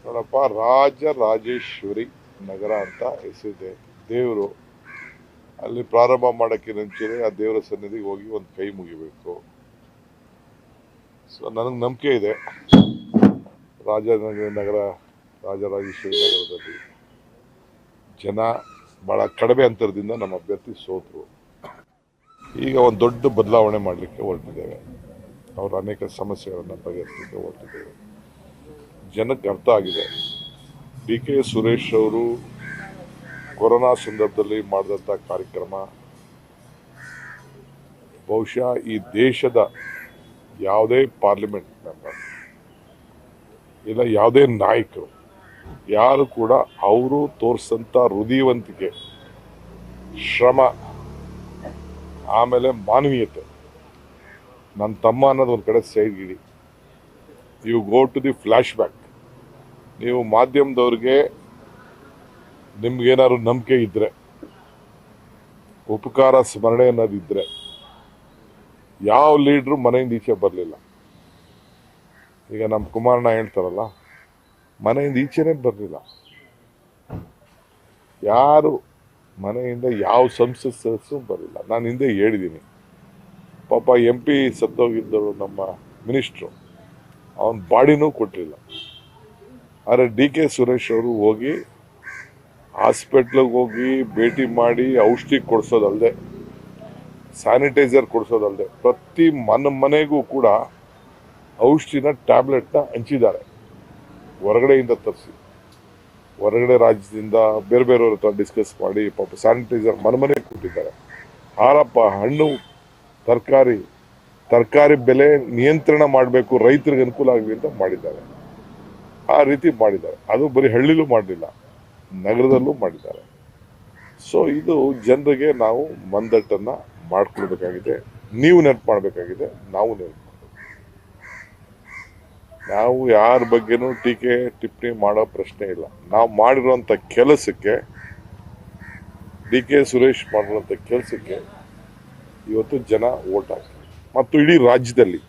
ನೋಡಪ್ಪ, ರಾಜೇಶ್ವರಿ ನಗರ ಅಂತ ಹೆಸರಿದೆ. ದೇವರು ಅಲ್ಲಿ ಪ್ರಾರಂಭ ಮಾಡೋಕ್ಕೆ ಮುಂಚೆನೇ ಆ ದೇವರ ಸನ್ನಿಧಿಗೆ ಹೋಗಿ ಒಂದು ಕೈ ಮುಗಿಬೇಕು. ಸೊ ನನಗೆ ನಂಬಿಕೆ ಇದೆ, ನಗರ ರಾಜರಾಜೇಶ್ವರಿ ನಗರದಲ್ಲಿ ಜನ ಬಹಳ ಕಡಿಮೆ ಅಂತರದಿಂದ ನಮ್ಮ ಅಭ್ಯರ್ಥಿ ಸೋತರು. ಈಗ ಒಂದು ದೊಡ್ಡ ಬದಲಾವಣೆ ಮಾಡಲಿಕ್ಕೆ ಹೊರಟಿದ್ದೇವೆ. ಅವರು ಅನೇಕ ಸಮಸ್ಯೆಗಳನ್ನು ಬಗೆಹರಿಸಲಿಕ್ಕೆ ಹೊರಟಿದ್ದೇವೆ. ಜನಕ್ಕೆ ಅರ್ಥ ಆಗಿದೆ. ಡಿ ಕೆ ಸುರೇಶ್ ಅವರು ಕೊರೋನಾ ಸಂದರ್ಭದಲ್ಲಿ ಮಾಡಿದಂಥ ಕಾರ್ಯಕ್ರಮ ಬಹುಶಃ ಈ ದೇಶದ ಯಾವುದೇ ಪಾರ್ಲಿಮೆಂಟ್ ಮೆಂಬರ್ ಇಲ್ಲ ಯಾವುದೇ ನಾಯಕರು ಯಾರು ಕೂಡ ಅವರು ತೋರಿಸಂತ ಹೃದಯವಂತಿಕೆ, ಶ್ರಮ, ಆಮೇಲೆ ಮಾನವೀಯತೆ, ನನ್ನ ತಮ್ಮ ಅನ್ನೋದು ಒಂದು ಕಡೆ ಸೈಡ್ ಇಡಿ. You go to the flashback. ನೀವು ಮಾಧ್ಯಮದವ್ರಿಗೆ ನಿಮ್ಗೇನಾದ್ರು ನಂಬಿಕೆ ಇದ್ರೆ, ಉಪಕಾರ ಸ್ಮರಣೆ ಅನ್ನೋದಿದ್ರೆ, ಯಾವ ಲೀಡ್ರು ಮನೆಯಿಂದ ಈಚೆ ಬರಲಿಲ್ಲ. ಈಗ ನಮ್ಮ ಕುಮಾರಣ್ಣ ಹೇಳ್ತಾರಲ್ಲ, ಮನೆಯಿಂದ ಈಚೆನೇ ಬರಲಿಲ್ಲ. ಯಾರು ಮನೆಯಿಂದ ಯಾವ ಸಂಸತ್ ಸದಸ್ಯರು ಬರಲಿಲ್ಲ. ನಾನು ಹಿಂದೆ ಹೇಳಿದ್ದೀನಿ, ಪಾಪ MP ಸತ್ತೋಗಿದ್ದರು ನಮ್ಮ ಮಿನಿಸ್ಟ್ರು, ಅವನ ಬಾಡಿನೂ ಕೊಟ್ಟಲಿಲ್ಲ. ಆದರೆ ಡಿ ಕೆ ಸುರೇಶ್ ಅವರು ಹೋಗಿ ಹಾಸ್ಪಿಟ್ಲಿಗೆ ಹೋಗಿ ಭೇಟಿ ಮಾಡಿ ಔಷಧಿ ಕೊಡಿಸೋದಲ್ಲದೆ, ಸ್ಯಾನಿಟೈಸರ್ ಕೊಡಿಸೋದಲ್ಲದೆ, ಪ್ರತಿ ಮನೆಗೂ ಕೂಡ ಔಷಧಿನ ಟ್ಯಾಬ್ಲೆಟ್ನ ಹಂಚಿದ್ದಾರೆ. ಹೊರಗಡೆಯಿಂದ ತರಿಸಿ, ಹೊರಗಡೆ ರಾಜ್ಯದಿಂದ ಬೇರೆ ಬೇರೆಯವ್ರ ಹತ್ರ ಡಿಸ್ಕಸ್ ಮಾಡಿ ಪಾಪ ಸ್ಯಾನಿಟೈಸರ್ ಮನೆಗೆ ಕೊಟ್ಟಿದ್ದಾರೆ. ಹಾರಪ್ಪ, ಹಣ್ಣು, ತರಕಾರಿ ಬೆಲೆ ನಿಯಂತ್ರಣ ಮಾಡಬೇಕು, ರೈತರಿಗೆ ಅನುಕೂಲ ಆಗಲಿ ಅಂತ ಮಾಡಿದ್ದಾರೆ. ಆ ರೀತಿ ಮಾಡಿದ್ದಾರೆ. ಅದು ಬರೀ ಹಳ್ಳಿಲೂ ಮಾಡಲಿಲ್ಲ, ನಗರದಲ್ಲೂ ಮಾಡಿದ್ದಾರೆ. ಸೊ ಇದು ಜನರಿಗೆ ನಾವು ಮಂದಟ್ಟನ್ನ ಮಾಡ್ಕೊಳ್ಬೇಕಾಗಿದೆ. ನೀವು ನೆನಪು ಮಾಡಬೇಕಾಗಿದೆ, ನಾವು ನೆನಪು. ನಾವು ಯಾರ ಬಗ್ಗೆನೂ ಟೀಕೆ ಟಿಪ್ಪಣಿ ಮಾಡೋ ಪ್ರಶ್ನೆ ಇಲ್ಲ. ನಾವು ಮಾಡಿರುವಂತ ಕೆಲಸಕ್ಕೆ, ಡಿ ಕೆ ಸುರೇಶ್ ಮಾಡಿರುವಂತ ಕೆಲಸಕ್ಕೆ ಇವತ್ತು ಜನ ವೋಟ್ ಹಾಕ್ತಾರೆ. ಮತ್ತು ಇಡೀ ರಾಜ್ಯದಲ್ಲಿ